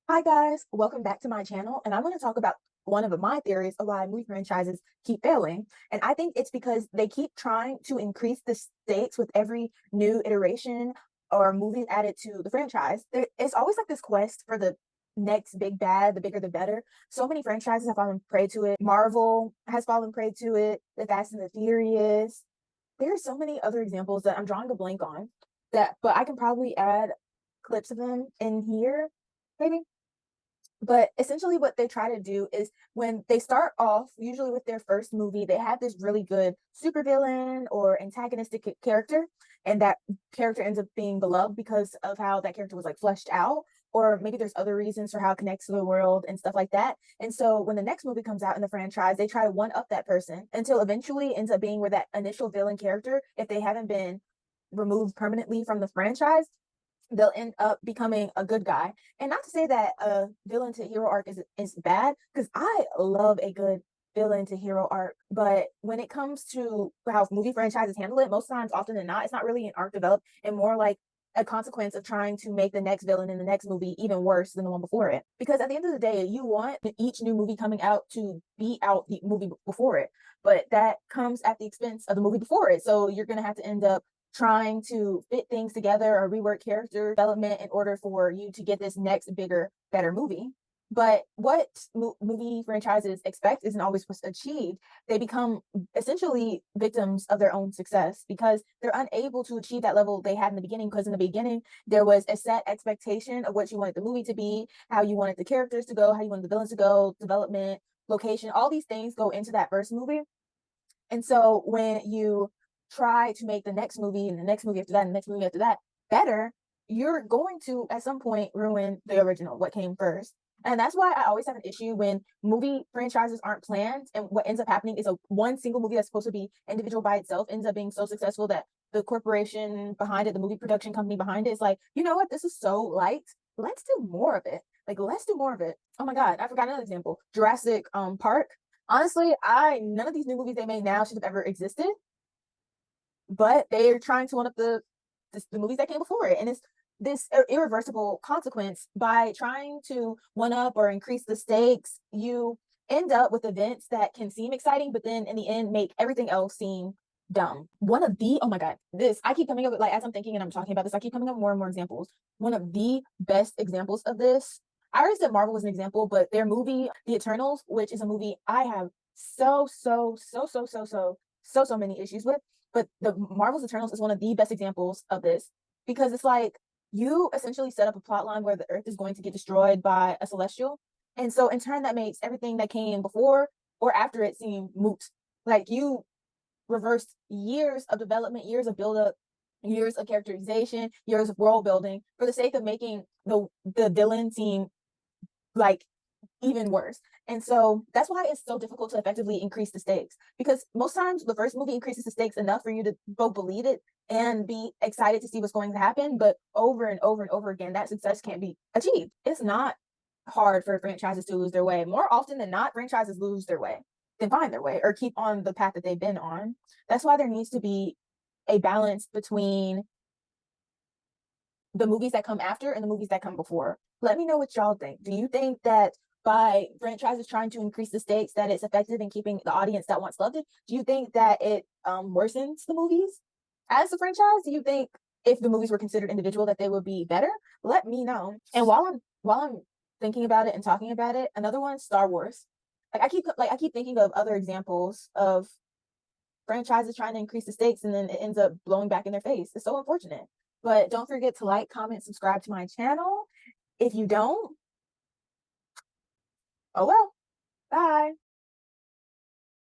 Hi guys, welcome back to my channel, and I'm going to talk about one of my theories of why movie franchises keep failing. And I think it's because they keep trying to increase the stakes with every new iteration or movie added to the franchise. It's always like this quest for the next big bad, the bigger the better. So many franchises have fallen prey to it. Marvel has fallen prey to it, The Fast and the Furious. There are so many other examples that I'm drawing a blank on but I can probably add clips of them in here, maybe. But essentially, what they try to do is when they start off, usually with their first movie, they have this really good supervillain or antagonistic character, and that character ends up being beloved because of how that character was like fleshed out. Or maybe there's other reasons for how it connects to the world and stuff like that. And so when the next movie comes out in the franchise, they try to one up that person until eventually ends up being where that initial villain character, if they haven't been removed permanently from the franchise, they'll end up becoming a good guy. And not to say that a villain to hero arc is bad, because I love a good villain to hero arc. But when it comes to how movie franchises handle it, most times, often than not, it's not really an arc developed and more like a consequence of trying to make the next villain in the next movie even worse than the one before it. Because at the end of the day, you want each new movie coming out to beat out the movie before it, but that comes at the expense of the movie before it. So you're going to have to end up trying to fit things together or rework character development in order for you to get this next bigger, better movie. But what movie franchises expect isn't always achieved. They become essentially victims of their own success because they're unable to achieve that level they had in the beginning. Because in the beginning, there was a set expectation of what you wanted the movie to be, how you wanted the characters to go, how you wanted the villains to go, development, location, all these things go into that first movie. And so when you try to make the next movie and the next movie after that and the next movie after that better, you're going to at some point ruin the original, what came first. And that's why I always have an issue when movie franchises aren't planned and what ends up happening is a one single movie that's supposed to be individual by itself ends up being so successful that the corporation behind it, the movie production company behind it is like, you know what, this is so light. Let's do more of it. Like let's do more of it. Oh my God, I forgot another example. Jurassic Park. Honestly, I none of these new movies they made now should have ever existed, but they're trying to one up the movies that came before it, and it's this irreversible consequence by trying to one up or increase the stakes. You end up with events that can seem exciting, but then in the end make everything else seem dumb. One of the oh my God, this I keep coming up with like as I'm thinking and I'm talking about this, I keep coming up with more and more examples. One of the best examples of this, I already said Marvel was an example, but their movie The Eternals, which is a movie I have so many issues with, but the Marvel's Eternals is one of the best examples of this because it's like you essentially set up a plot line where the Earth is going to get destroyed by a celestial, and so in turn that makes everything that came before or after it seem moot. Like you reversed years of development, years of build up, years of characterization, years of world building for the sake of making the villain seem like even worse. And so that's why it's so difficult to effectively increase the stakes because most times the first movie increases the stakes enough for you to both believe it and be excited to see what's going to happen. But over and over and over again, that success can't be achieved. It's not hard for franchises to lose their way. More often than not, franchises lose their way, then find their way or keep on the path that they've been on. That's why there needs to be a balance between the movies that come after and the movies that come before. Let me know what y'all think. Do you think that by franchises trying to increase the stakes that it's effective in keeping the audience that once loved it? Do you think that it worsens the movies as a franchise? Do you think if the movies were considered individual that they would be better? Let me know. And while I'm thinking about it and talking about it, another one, Star Wars. I keep thinking of other examples of franchises trying to increase the stakes and then it ends up blowing back in their face. It's so unfortunate. But don't forget to like, comment, subscribe to my channel. If you don't, oh well. Bye.